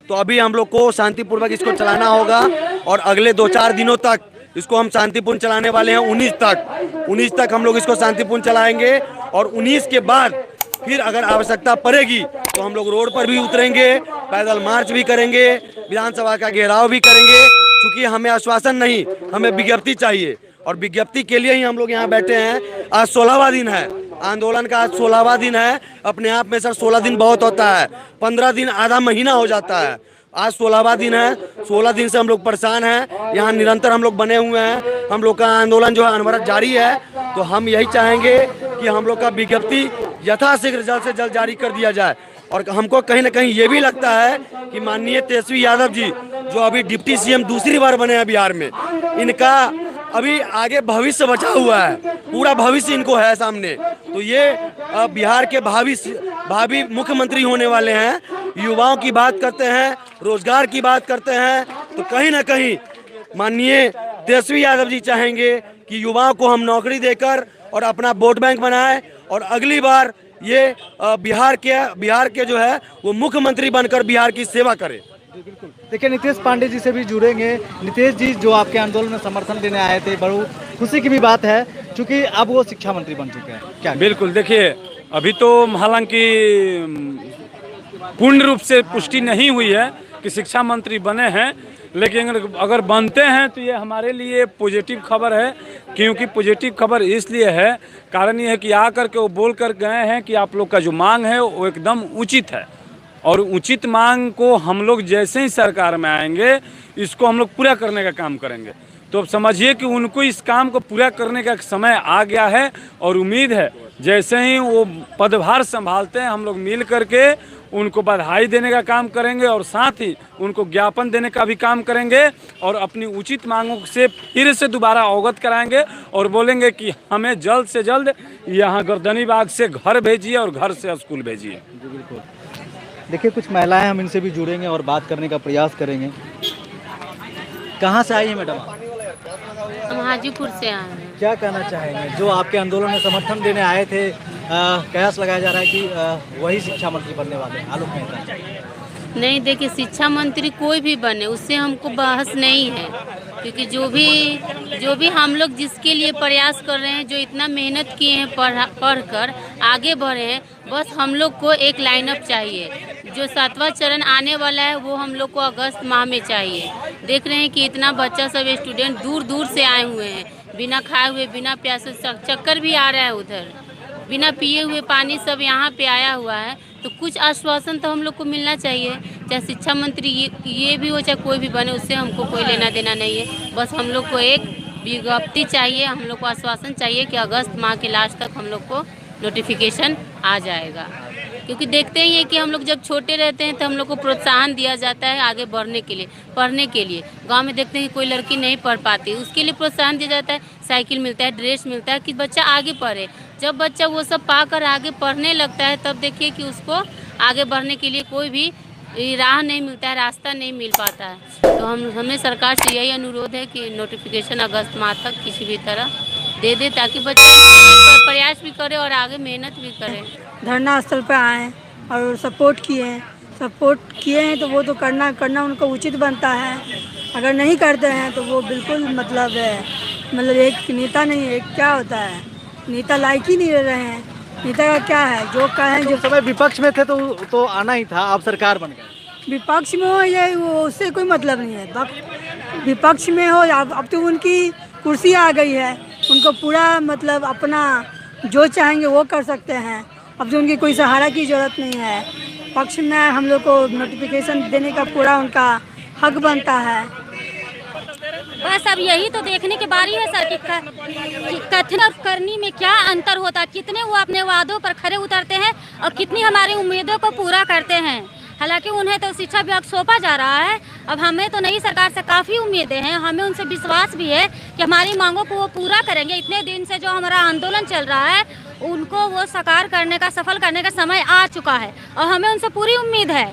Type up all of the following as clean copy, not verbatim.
तो अभी हम लोग को शांतिपूर्वक इसको चलाना होगा और अगले 2-4 दिनों तक इसको हम शांतिपूर्ण चलाने वाले हैं। 19 तक हम लोग इसको शांतिपूर्ण चलाएंगे और 19 के बाद फिर अगर आवश्यकता पड़ेगी तो हम लोग रोड पर भी उतरेंगे, पैदल मार्च भी करेंगे, विधानसभा का घेराव भी करेंगे। क्योंकि हमें आश्वासन नहीं, हमें विज्ञप्ति चाहिए और विज्ञप्ति के लिए ही हम लोग यहाँ बैठे हैं। आज 16वां दिन है आंदोलन का, आज 16वां दिन है। अपने आप में सर 16 दिन बहुत होता है, 15 दिन आधा महीना हो जाता है। आज 16वां दिन है, 16 दिन से हम लोग परेशान हैं। यहाँ निरंतर हम लोग बने हुए हैं, हम लोग का आंदोलन जो है अनवरत जारी है। तो हम यही चाहेंगे कि हम लोग का विज्ञप्ति यथाशीघ्र जल्द से जल्द जारी कर दिया जाए। और हमको कहीं ना कहीं ये भी लगता है कि माननीय तेजस्वी यादव जी जो अभी डिप्टी सीएम दूसरी बार बने हैं बिहार में, इनका अभी आगे भविष्य बचा हुआ है, पूरा भविष्य इनको है सामने। तो ये बिहार के भावी मुख्यमंत्री होने वाले हैं। युवाओं की बात करते हैं, रोजगार की बात करते हैं, तो कहीं ना कहीं माननीय तेजस्वी यादव जी चाहेंगे कि युवाओं को हम नौकरी देकर और अपना वोट बैंक बनाएं और अगली बार ये बिहार के जो है वो मुख्यमंत्री बनकर बिहार की सेवा करें। देखिए, नीतीश पांडे जी से भी जुड़ेंगे। नीतीश जी जो आपके आंदोलन में समर्थन देने आए थे, बड़ी खुशी की भी बात है क्योंकि अब वो शिक्षा मंत्री बन चुके हैं। क्या बिल्कुल, देखिए अभी तो हालांकि पूर्ण रूप से पुष्टि नहीं हुई है कि शिक्षा मंत्री बने हैं, लेकिन अगर बनते हैं तो ये हमारे लिए पॉजिटिव खबर है। क्योंकि पॉजिटिव खबर इसलिए है, कारण ये है कि आकर के वो बोल कर गए हैं कि आप लोग का जो मांग है वो एकदम उचित है और उचित मांग को हम लोग जैसे ही सरकार में आएंगे इसको हम लोग पूरा करने का काम करेंगे। तो अब समझिए कि उनको इस काम को पूरा करने का समय आ गया है और उम्मीद है जैसे ही वो पदभार संभालते हैं हम लोग मिल करके उनको बधाई देने का काम करेंगे और साथ ही उनको ज्ञापन देने का भी काम करेंगे और अपनी उचित मांगों से फिर से दोबारा अवगत कराएंगे और बोलेंगे कि हमें जल्द से जल्द यहाँ गर्दनीबाग से घर भेजिए और घर से स्कूल भेजिए। बिल्कुल। देखिए, कुछ महिलाएं, हम इनसे भी जुड़ेंगे और बात करने का प्रयास करेंगे। कहाँ से आई है मैडम? हम हाजीपुर से आए हैं। क्या कहना चाहेंगे जो आपके आंदोलन में समर्थन देने आए थे? कयास लगाया जा रहा है कि वही शिक्षा मंत्री बनने वाले हैं, आलोक मेहता। नहीं, देखिए शिक्षा मंत्री कोई भी बने उससे हमको बहस नहीं है, क्योंकि जो भी हम लोग जिसके लिए प्रयास कर रहे हैं, जो इतना मेहनत किए हैं पढ़कर आगे बढ़े हैं, बस हम लोग को एक लाइनअप चाहिए। जो 7वां चरण आने वाला है वो हम लोग को अगस्त माह में चाहिए। देख रहे हैं कि इतना बच्चा सब स्टूडेंट दूर दूर से आए हुए हैं, बिना खाए हुए, बिना प्यासे, चक्कर भी आ रहा है उधर, बिना पिए हुए पानी सब यहाँ पे आया हुआ है। तो कुछ आश्वासन तो हम लोग को मिलना चाहिए, चाहे शिक्षा मंत्री ये भी हो चाहे कोई भी बने, उससे हमको कोई लेना देना नहीं है। बस हम लोग को एक विज्ञप्ति चाहिए, हम लोग को आश्वासन चाहिए कि अगस्त माह के लास्ट तक हम लोग को नोटिफिकेशन आ जाएगा। क्योंकि देखते ही हैं कि हम लोग जब छोटे रहते हैं तो हम लोग को प्रोत्साहन दिया जाता है आगे बढ़ने के लिए, पढ़ने के लिए। गांव में देखते हैं कि कोई लड़की नहीं पढ़ पाती, उसके लिए प्रोत्साहन दिया जाता है, साइकिल मिलता है, ड्रेस मिलता है कि बच्चा आगे पढ़े। जब बच्चा वो सब पाकर आगे पढ़ने लगता है तब देखिए कि उसको आगे बढ़ने के लिए कोई भी राह नहीं मिलता है, रास्ता नहीं मिल पाता है। तो हमें सरकार से यही अनुरोध है कि नोटिफिकेशन अगस्त माह तक किसी भी तरह दे दे, ताकि बच्चे प्रयास भी करे और आगे मेहनत भी करे। धरना स्थल पर आए और सपोर्ट किए हैं तो वो तो करना उनको उचित बनता है। अगर नहीं करते हैं तो वो बिल्कुल मतलब एक नेता नहीं है, क्या होता है, नेता लायक ही नहीं रह रहे हैं। नेता का क्या है, जो कहें। जो समय विपक्ष में थे तो आना ही था, आप सरकार बन गए। विपक्ष में हो ये वो उससे कोई मतलब नहीं है। विपक्ष में हो अब तो उनकी कुर्सी आ गई है, उनको पूरा मतलब अपना जो चाहेंगे वो कर सकते हैं। अब जो उनकी कोई सहारा की ज़रूरत नहीं है। पक्ष में हम लोग को नोटिफिकेशन देने का पूरा उनका हक बनता है। बस अब यही तो देखने की बारी है सर कि कथन और करनी में क्या अंतर होता है, कितने वो अपने वादों पर खरे उतरते हैं और कितनी हमारी उम्मीदों को पूरा करते हैं। हालांकि उन्हें तो शिक्षा विभाग सौंपा जा रहा है, अब हमें तो नई सरकार से काफ़ी उम्मीदें हैं, हमें उनसे विश्वास भी है कि हमारी मांगों को वो पूरा करेंगे। इतने दिन से जो हमारा आंदोलन चल रहा है उनको वो साकार करने का, सफल करने का समय आ चुका है और हमें उनसे पूरी उम्मीद है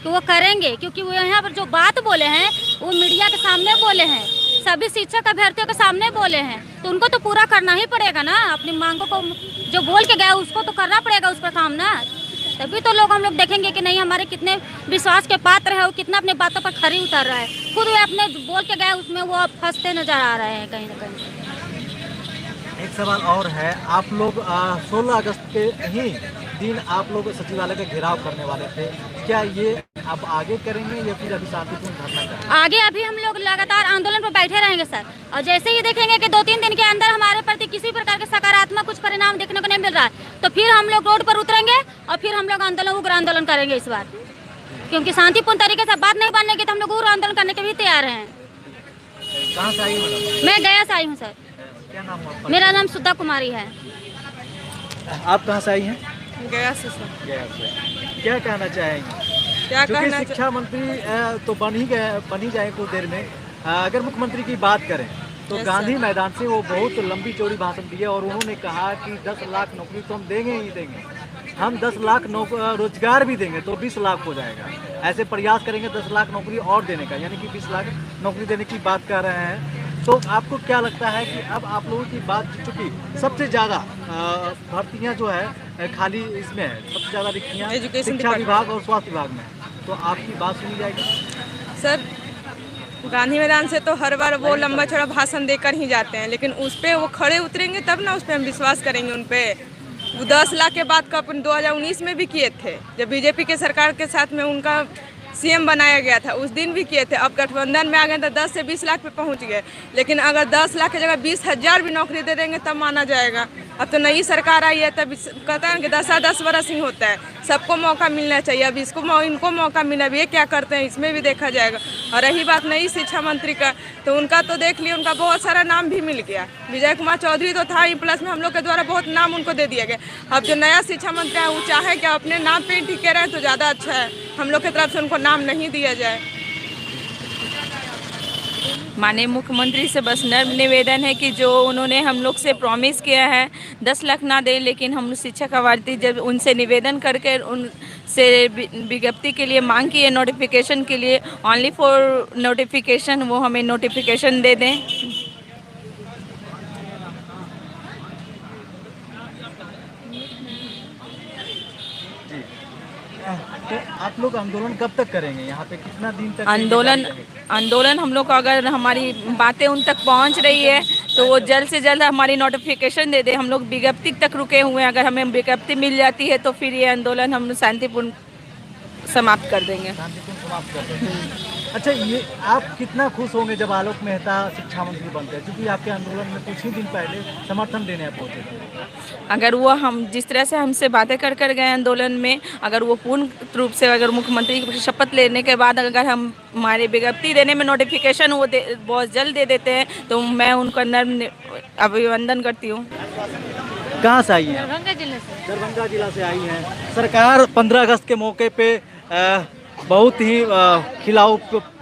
कि वो करेंगे। क्योंकि वो यहाँ पर जो बात बोले हैं वो मीडिया के सामने बोले हैं, सभी शिक्षक अभ्यर्थियों के सामने बोले हैं, तो उनको तो पूरा करना ही पड़ेगा ना। अपनी मांगों को जो बोल के गया उसको तो करना पड़ेगा, उस पर काम ना। तभी तो लोग हम लोग देखेंगे कि नहीं हमारे कितने विश्वास के पात्र है और कितना अपने बातों पर खरी उतर रहा है। खुद वो अपने बोल के गए उसमें वो फंसते नजर आ रहे हैं कहीं ना कहीं। एक सवाल और है, आप लोग 16 अगस्त के ही दिन आप लोग सचिवालय का घेराव करने वाले थे, क्या ये आप आगे करेंगे या फिर अभी शांतिपूर्ण धरना करेंगे? आगे अभी हम लोग लगातार आंदोलन पर बैठे रहेंगे सर, और जैसे ही देखेंगे कि 2-3 दिन के अंदर हमारे प्रति किसी प्रकार के सकारात्मक कुछ परिणाम देखने को नहीं मिल रहा है तो फिर हम लोग रोड पर उतरेंगे और फिर हम लोग उग्र आंदोलन करेंगे इस बार, क्योंकि शांतिपूर्ण तरीके से बात नहीं बनने तो हम लोग उग्र आंदोलन करने के भी तैयार हैं। कहाँ से आई मैडम? मैं गया से आई हूँ सर। क्या नाम है आपका? मेरा नाम सुधा कुमारी है। आप कहाँ से आई हैं? गया से सर। गया से। क्या कहना चाहेंगे? क्या क्योंकि कहना शिक्षा मंत्री तो बन ही जाए कुछ देर में। अगर मुख्यमंत्री की बात करें तो Yes, गांधी sir. मैदान से वो बहुत लंबी चौड़ी भाषण दी है और उन्होंने कहा कि 10 लाख नौकरी तो हम देंगे ही देंगे, हम 10 लाख रोजगार भी देंगे तो 20 लाख हो जाएगा। ऐसे प्रयास करेंगे 10 लाख नौकरी और देने का, यानी कि 20 लाख नौकरी देने की बात कर रहे हैं। तो आपको क्या लगता है कि अब आप लोगों की बात, चूँकि सबसे ज़्यादा भर्तियाँ जो है खाली इसमें है, सबसे ज़्यादा रिक्तियाँ Education शिक्षा department। विभाग और स्वास्थ्य विभाग में, तो आपकी बात सुनी जाएगी? सर गांधी मैदान से तो हर बार वो लंबा चौड़ा भाषण देकर ही जाते हैं, लेकिन उस पर वो खड़े उतरेंगे तब ना उस पर हम विश्वास करेंगे उन पर। वो 10 लाख के बाद का अपन 2019 में भी किए थे, जब बीजेपी के सरकार के साथ में उनका सीएम बनाया गया था, उस दिन भी किए थे। अब गठबंधन में आ गए तो 10 से 20 लाख पे पहुंच गए, लेकिन अगर 10 लाख की जगह 20,000 भी नौकरी दे देंगे तब माना जाएगा। अब तो नई सरकार आई है, तब कहता है कि 10 बरस ही होता है, सबको मौका मिलना चाहिए। अब इनको मौका मिला, अब ये क्या करते हैं इसमें भी देखा जाएगा। और रही बात नई शिक्षा मंत्री का, तो उनका तो देख लिए, उनका बहुत सारा नाम भी मिल गया। विजय कुमार चौधरी तो था ही, प्लस में हम लोग के द्वारा बहुत नाम उनको दे दिया गया। अब जो नया शिक्षा मंत्री है वो चाहे कि अपने नाम पे ही टिके रहे तो ज़्यादा अच्छा है, हम लोग की तरफ से उनको नाम नहीं दिया जाए। माननीय मुख्यमंत्री से बस नर्म निवेदन है कि जो उन्होंने हम लोग से प्रॉमिस किया है 10 लाख ना दे, लेकिन हम शिक्षक अवार्ती जब उनसे निवेदन करके उनसे विज्ञप्ति के लिए मांग की है, नोटिफिकेशन के लिए, ओनली फॉर नोटिफिकेशन, वो हमें नोटिफिकेशन दे दें। तो आप लोग आंदोलन कब तक करेंगे? यहाँ पे कितना दिन तक आंदोलन हम लोग को, अगर हमारी बातें उन तक पहुँच रही है तो वो जल्द से जल्द हमारी नोटिफिकेशन दे दे। हम लोग विज्ञप्ति तक रुके हुए हैं, अगर हमें विज्ञप्ति मिल जाती है तो फिर ये आंदोलन हम शांतिपूर्ण समाप्त कर देंगे। शांतिपूर्ण समाप्त कर देंगे। अच्छा, ये आप कितना खुश होंगे जब आलोक मेहता शिक्षा मंत्री बनते हैं, क्योंकि आपके आंदोलन में कुछ ही दिन पहले समर्थन देने आप पहुंचे थे। अगर वो हम जिस तरह से हमसे बातें कर गए आंदोलन में, अगर वो पूर्ण रूप से, अगर मुख्यमंत्री की शपथ लेने के बाद अगर हम हमारी विज्ञप्ति देने में नोटिफिकेशन वो बहुत जल्द दे देते हैं तो मैं उनका नर्म अभिनंदन करती हूँ। कहाँ से आई हैं? दरभंगा जिले से। दरभंगा जिला से आई हैं। सरकार 15 अगस्त के मौके पे बहुत ही खिलाऊ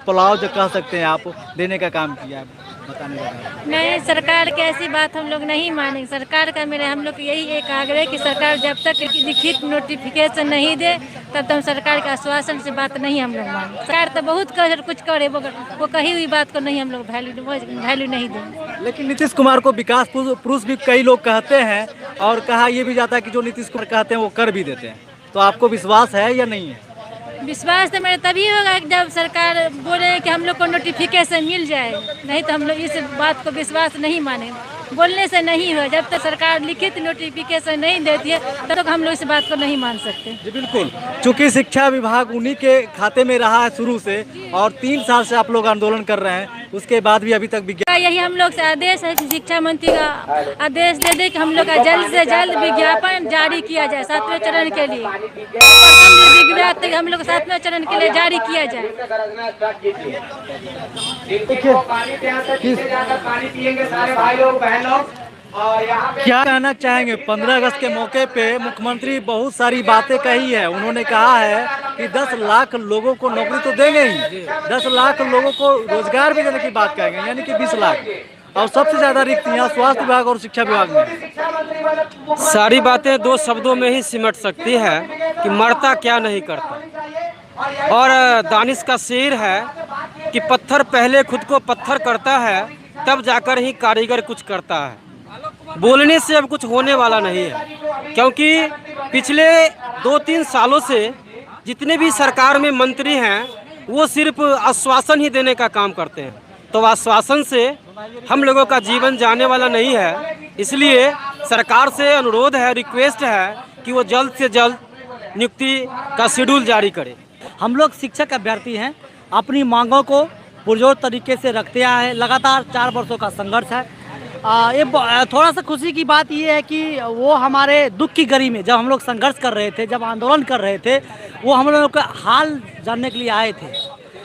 पुलाव जो कह सकते हैं आप, देने का काम किया है, बताने का काम। नहीं, सरकार की ऐसी बात हम लोग नहीं मानेंगे। सरकार का हम लोग यही एक आग्रह कि सरकार जब तक लिखित नोटिफिकेशन नहीं दे तब तक हम सरकार के आश्वासन से बात नहीं हम लोग मानेंगे। सरकार तो बहुत कुछ करे, वो कही हुई बात को नहीं हम लोग वैल्यू नहीं देंगे। लेकिन नीतीश कुमार को विकास पुरुष भी कई लोग कहते हैं, और कहा यह भी जाता है कि जो नीतीश कुमार कहते हैं वो कर भी देते हैं। तो आपको विश्वास है या नहीं है? विश्वास तो मेरा तभी होगा जब सरकार बोले कि हम लोग को नोटिफिकेशन मिल जाए, नहीं तो हम लोग इस बात को विश्वास नहीं मानेंगे। बोलने से नहीं हो, जब तक सरकार लिखित नोटिफिकेशन नहीं देती है तब तक हम लोग इस बात को नहीं मान सकते। जी बिल्कुल, चूँकि शिक्षा विभाग उन्हीं के खाते में रहा है शुरू से, और 3 साल से आप लोग आंदोलन कर रहे हैं, उसके बाद भी अभी तक यही हम लोग से आदेश है कि शिक्षा मंत्री का आदेश दे दे कि हम लोग का जल्द से जल्द विज्ञापन जारी किया जाए 7वें चरण के लिए। विज्ञापन हम लोग 7वें चरण के लिए जारी किया जाए। क्या कहना चाहेंगे? 15 अगस्त के मौके पे मुख्यमंत्री बहुत सारी बातें कही है। उन्होंने कहा है कि 10 लाख लोगों को नौकरी तो देंगे ही, 10 लाख लोगों को रोजगार भी देने की बात कहेंगे, यानी कि 20 लाख। और सबसे ज्यादा रिक्तियां स्वास्थ्य विभाग और शिक्षा विभाग में। सारी बातें 2 शब्दों में ही सिमट सकती है कि मरता क्या नहीं करता। और दानिश का शेर है कि पत्थर पहले खुद को पत्थर करता है, तब जाकर ही कारीगर कुछ करता है। बोलने से अब कुछ होने वाला नहीं है, क्योंकि पिछले 2-3 सालों से जितने भी सरकार में मंत्री हैं वो सिर्फ आश्वासन ही देने का काम करते हैं। तो आश्वासन से हम लोगों का जीवन जाने वाला नहीं है, इसलिए सरकार से अनुरोध है, रिक्वेस्ट है कि वो जल्द से जल्द नियुक्ति का शेड्यूल जारी करे। हम लोग शिक्षक अभ्यर्थी हैं, अपनी मांगों को पुरजोर तरीके से रखते आए हैं। लगातार 4 वर्षों का संघर्ष है। ये थोड़ा सा खुशी की बात ये है कि वो हमारे दुख की घड़ी में जब हम लोग संघर्ष कर रहे थे, जब आंदोलन कर रहे थे, वो हम लोगों का हाल जानने के लिए आए थे।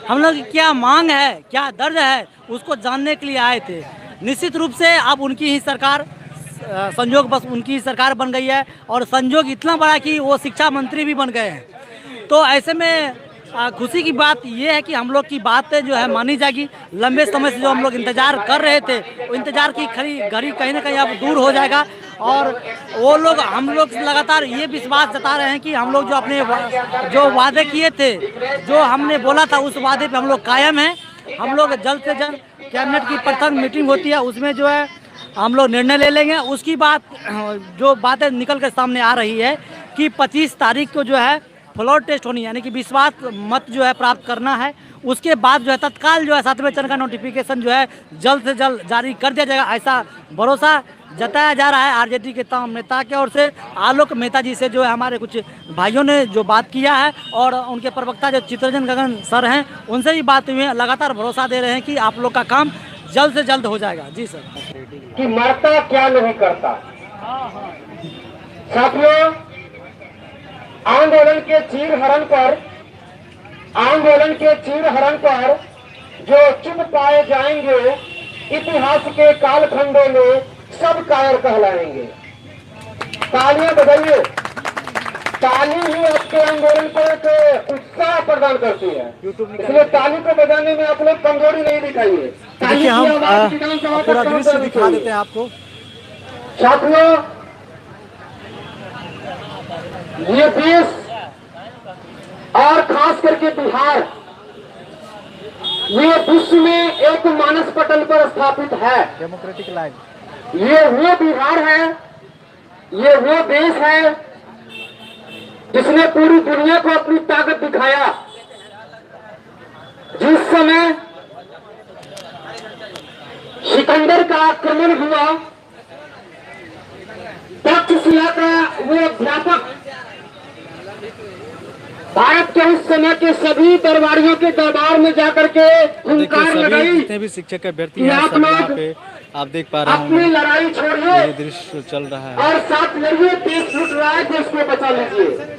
हम लोग की क्या मांग है, क्या दर्द है, उसको जानने के लिए आए थे। निश्चित रूप से अब उनकी ही सरकार, संजोग बस उनकी ही सरकार बन गई है और संजोग इतना बड़ा कि वो शिक्षा मंत्री भी बन गए हैं। तो ऐसे में खुशी की बात ये है कि हम लोग की बातें जो है मानी जाएगी। लंबे समय से जो हम लोग इंतजार कर रहे थे, वो इंतजार की घड़ी कहीं ना कहीं अब दूर हो जाएगा और वो लोग, हम लोग लगातार ये विश्वास जता रहे हैं कि हम लोग जो अपने जो वादे किए थे, जो हमने बोला था, उस वादे पे हम लोग कायम हैं। हम लोग जल्द से जल्द कैबिनेट की प्रथम मीटिंग होती है, उसमें जो है हम लोग निर्णय ले लेंगे। उसकी बात जो बातें निकल कर सामने आ रही है कि 25 तारीख को जो है फ्लोर टेस्ट होनी, यानी कि विश्वास मत जो है प्राप्त करना है। उसके बाद जो है तत्काल जो है 7वें चरण का नोटिफिकेशन जो है जल्द से जल्द जारी कर दिया जाएगा, ऐसा भरोसा जताया जा रहा है। आरजेडी के तमाम नेता की ओर से, आलोक मेहता जी से जो है हमारे कुछ भाइयों ने जो बात किया है और उनके प्रवक्ता जो चित्ररंजन गगन सर हैं, उनसे भी बात हुई है। लगातार भरोसा दे रहे हैं कि आप लोग का काम जल्द से जल्द हो जाएगा। जी सर। कि मरता क्या नहीं करता। साथियों, आंदोलन के चीर हरण पर जो चुप पाए जाएंगे, इतिहास के कालखंडों में सब कायर कहलाएंगे। तालियां बजाइए। ताली ही आपके आंदोलन को एक उत्साह प्रदान करती है, इसलिए ताली को बजाने में आप लोग कमजोरी नहीं दिखाइए। देखिए, हम पूरा दृश्य दिखा देते हैं आपको। साथियों, ये देश और खास करके बिहार, ये विश्व में एक मानस पटल पर स्थापित है। डेमोक्रेटिक लाइन, ये वो बिहार है, ये वो देश है जिसने पूरी दुनिया को अपनी ताकत दिखाया। जिस समय सिकंदर का आक्रमण हुआ, तक्षशिला का वो अध्यापक भारत के उस समय के सभी दरबारियों के दरबार में जाकर के हुंकार लगाई। जितने भी शिक्षक अभ्यर्थी हैं, सब यहाँ पे आप देख पा रहे हैं, अपनी लड़ाई छोड़िए, ये दृश्य चल रहा है और साथ लड़िए। देश लूट रहा है, देश को बचा लीजिए।